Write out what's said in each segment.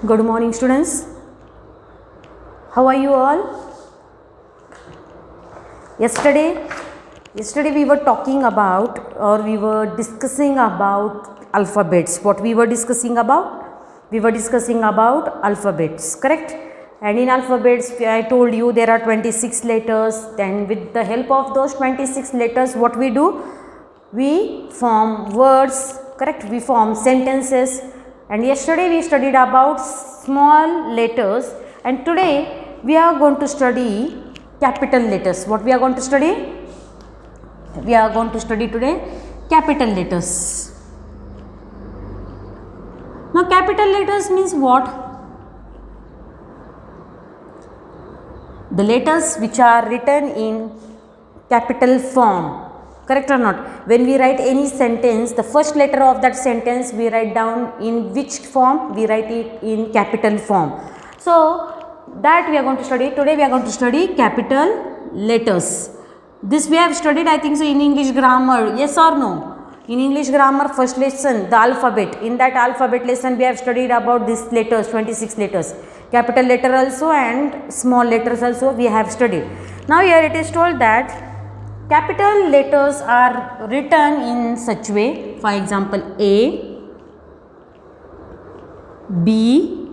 Good morning, students. How are you all? Yesterday we were talking about, or we were discussing about alphabets. What we were discussing about? We were discussing about alphabets, correct? And in alphabets, I told you there are 26 letters. Then with the help of those 26 letters, what we do? We form words, correct? We form sentences. And yesterday we studied about small letters, and today we are going to study capital letters. What we are going to study? We are going to study today capital letters. Now capital letters means what? The letters which are written in capital form. Correct or not? When we write any sentence, the first letter of that sentence we write down in which form? We write it in capital form. So that we are going to study. Today we are going to study capital letters. This we have studied, I think so, in English grammar. Yes or no? In English grammar first lesson, the alphabet. In that alphabet lesson we have studied about these letters, 26 letters. Capital letter also and small letters also we have studied. Now here it is told that capital letters are written in such way, for example, A, B,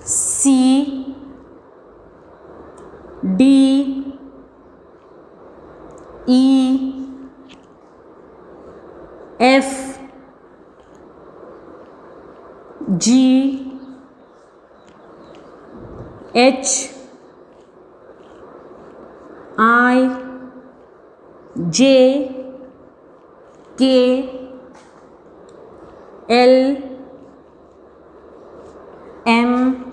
C, D, E, F, G, H, I, J, K, L, M,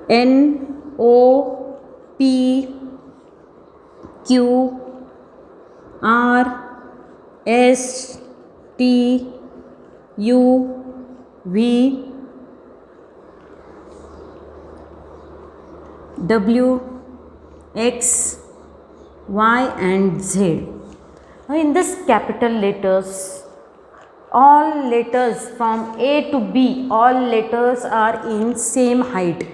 N, O, P, Q, R, S, T, U, V, W, X, Y and Z. Now in this capital letters, all letters from A to B, all letters are in same height.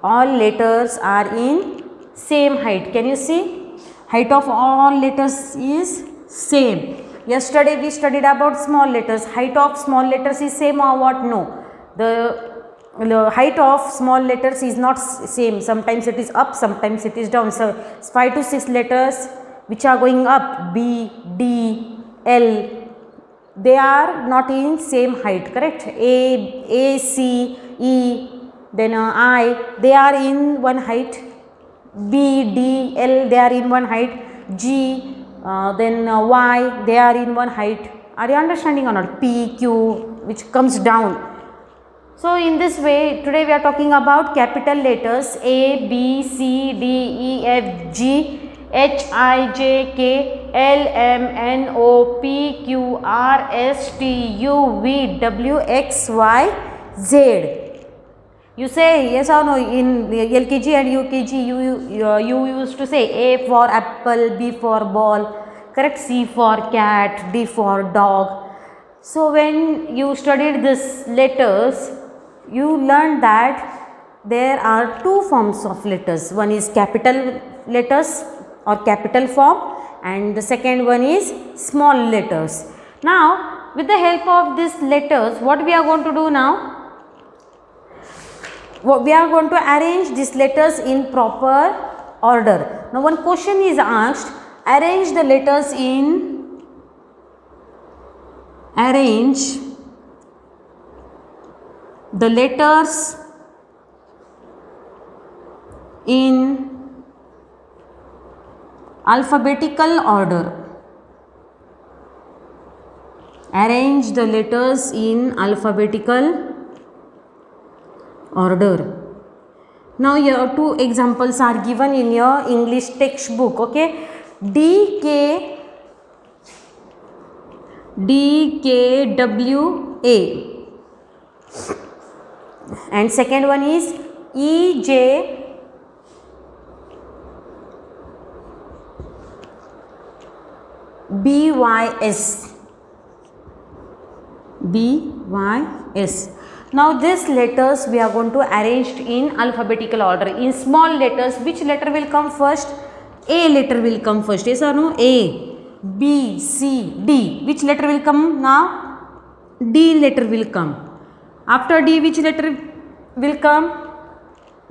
All letters are in same height. Can you see? Height of all letters is same. Yesterday we studied about small letters. Height of small letters is same or what? No. The height of small letters is not same. Sometimes it is up, sometimes it is down. So 5 to 6 letters which are going up, B, D, L, they are not in same height, correct? A, C, E, then I, they are in one height. B, D, L, they are in one height. G, then Y, they are in one height. Are you understanding or not? P, Q, which comes down. So in this way, today we are talking about capital letters A, B, C, D, E, F, G, H, I, J, K, L, M, N, O, P, Q, R, S, T, U, V, W, X, Y, Z. You say yes or no? In LKG and UKG, you used to say A for apple, B for ball, correct? C for cat, D for dog. So when you studied these letters, you learned that there are two forms of letters. One is capital letters or capital form, and the second one is small letters. Now with the help of these letters, what we are going to do now? We are going to arrange these letters in proper order. Now one question is asked, arrange the letters in, arrange the letters in alphabetical order. Arrange the letters in alphabetical order. Now here two examples are given in your English textbook. Okay, D, K, W, A. And second one is E, J, B, Y, S. B, Y, S. Now these letters we are going to arrange in alphabetical order. In small letters, which letter will come first? A letter will come first. Yes or no? A, B, C, D. Which letter will come now? D letter will come. After D, which letter will come?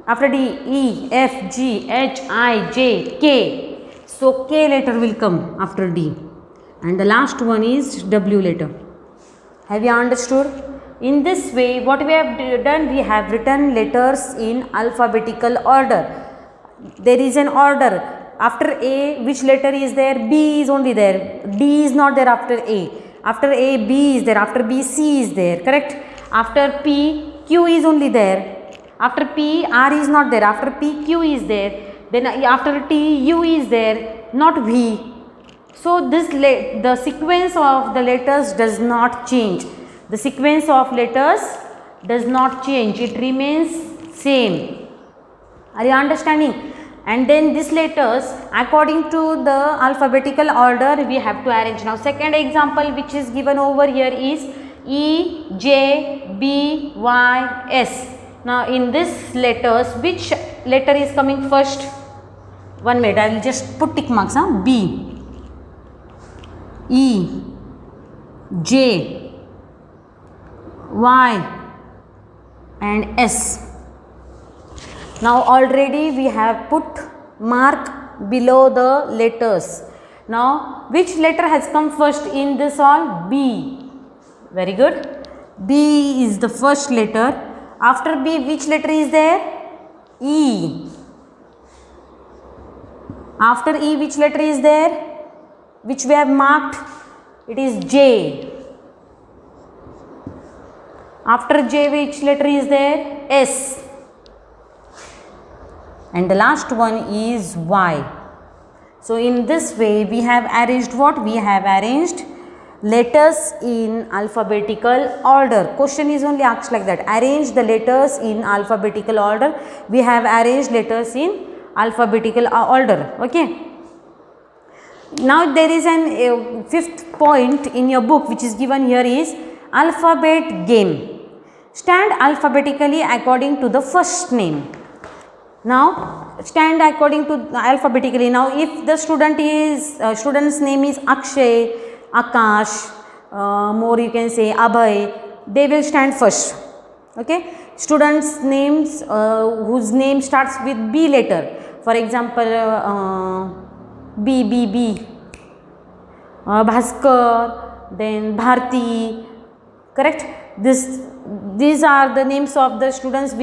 After D, E, F, G, H, I, J, K. So K letter will come after D. And the last one is W letter. Have you understood? In this way, what we have done, we have written letters in alphabetical order. There is an order. After A, which letter is there? B is only there. D is not there after A. After A, B is there. After B, C is there. Correct? After P, Q is only there. After P, R is not there. After P, Q is there. Then after T, U is there. Not V. So the sequence of the letters does not change. The sequence of letters does not change. It remains same. Are you understanding? And then these letters, according to the alphabetical order, we have to arrange. Now second example which is given over here is E, J, B, Y, S. Now in these letters, which letter is coming first? 1 minute, I will just put tick marks. B, E, J, Y and S. Now already we have put mark below the letters. Now which letter has come first in this all? B. Very good. B is the first letter. After B, which letter is there? E. After E, which letter is there? Which we have marked? It is J. After J, which letter is there? S. And the last one is Y. So in this way we have arranged what? We have arranged letters in alphabetical order. Question is only asked like that. Arrange the letters in alphabetical order. We have arranged letters in alphabetical order. Okay. Now there is an fifth point in your book which is given here is alphabet game. Stand alphabetically according to the first name. Now stand according to alphabetically. Now if the student's name is Akshay, Akash, more you can say Abhay, they will stand first. Okay. Students names whose name starts with B letter. For example, B, Bhaskar, then Bharti. Correct. These are the names of the students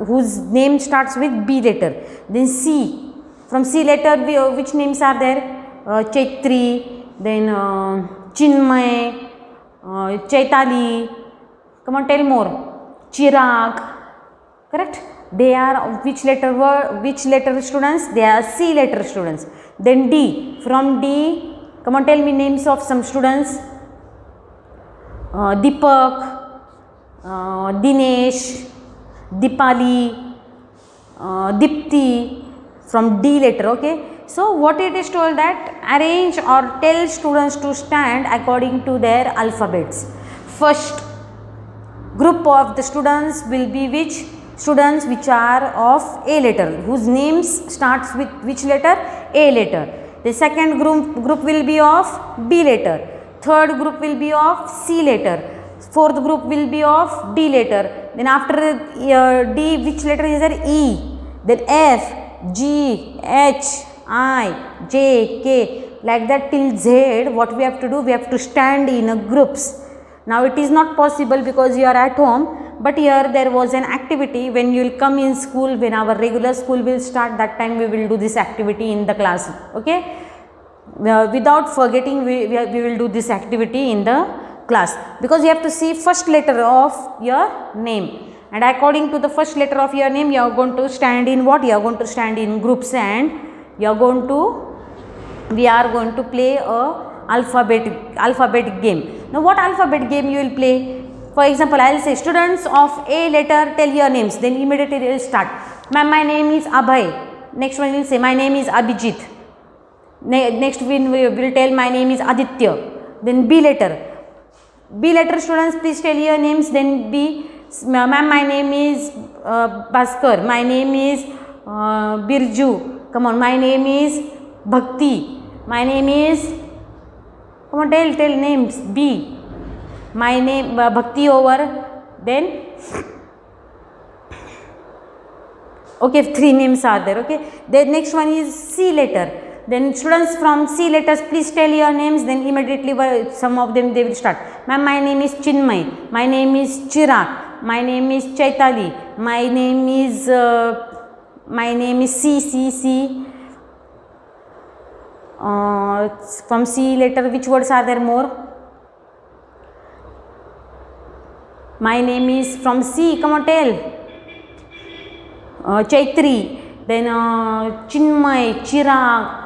whose name starts with B letter. Then C. From C letter, which names are there? Chaitri, then Chinmay, Chaitali. Come on, tell more. Chirag. Correct? They are which letter students? They are C letter students. Then D. From D, come on, tell me names of some students. Deepak, Dinesh, Dipali, Dipti, from D letter. Okay. So what it is told that arrange or tell students to stand according to their alphabets. First group of the students will be which? Students which are of A letter, whose names starts with which letter? A letter. The second group will be of B letter. Third group will be of C letter. Fourth group will be of D letter. Then after D, which letter is there? E. Then F, G, H, I, J, K. Like that till Z, what we have to do? We have to stand in groups. Now it is not possible because you are at home, but here there was an activity when you will come in school, when our regular school will start, that time we will do this activity in the class. Okay. Without forgetting, we will do this activity in the class, because you have to see first letter of your name, and according to the first letter of your name you are going to stand in what? You are going to stand in groups, and we are going to play a alphabet game. Now what alphabet game you will play? For example, I will say students of A letter, tell your names, then immediately they will start. Ma'am, my name is Abhay. Next one will say my name is Abhijit. Next we will tell my name is Aditya. Then B letter students, please tell your names. Then B. Ma'am, my name is Bhaskar. My name is Birju. Come on, my name is Bhakti. My name is, come on, tell names. B. My name Bhakti over. Then okay, 3 names are there. Okay, the next one is C letter. Then students from C letters, please tell your names. Then immediately some of them they will start. Ma'am, my name is Chinmay. My name is Chirag. My name is Chaitali. My name is C. From C letter, which words are there more? My name is from C. Come on, tell. Chaitri. Then Chinmay, Chirag.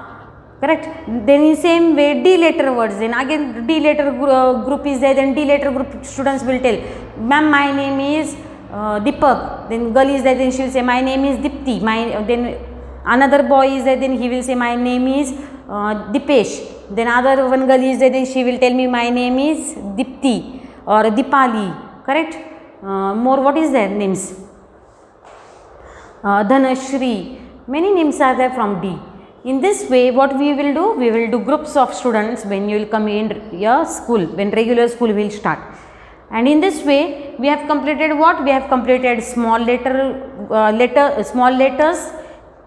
Correct. Then in same way D letter words. Then again D letter group is there. Then D letter group students will tell. Ma'am, my name is Deepak. Then girl is there. Then she will say my name is Dipti. Then another boy is there. Then he will say my name is Dipesh. Then other one girl is there. Then she will tell me my name is Dipti or Dipali. Correct. More what is their names? Dhanashri. Many names are there from D. In this way, what we will do? We will do groups of students when you will come in your school, when regular school will start. And in this way, we have completed what? We have completed small small letters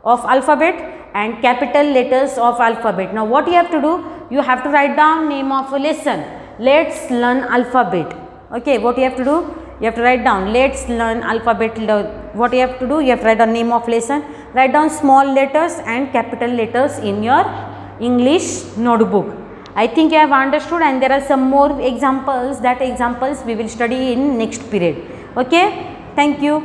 of alphabet and capital letters of alphabet. Now, what you have to do? You have to write down name of a lesson. Let's learn alphabet. Okay, what you have to do? You have to write down, let's learn alphabet. What you have to do? You have to write down name of lesson. Write down small letters and capital letters in your English notebook. I think you have understood, and there are some more examples. That examples we will study in next period. Okay, thank you.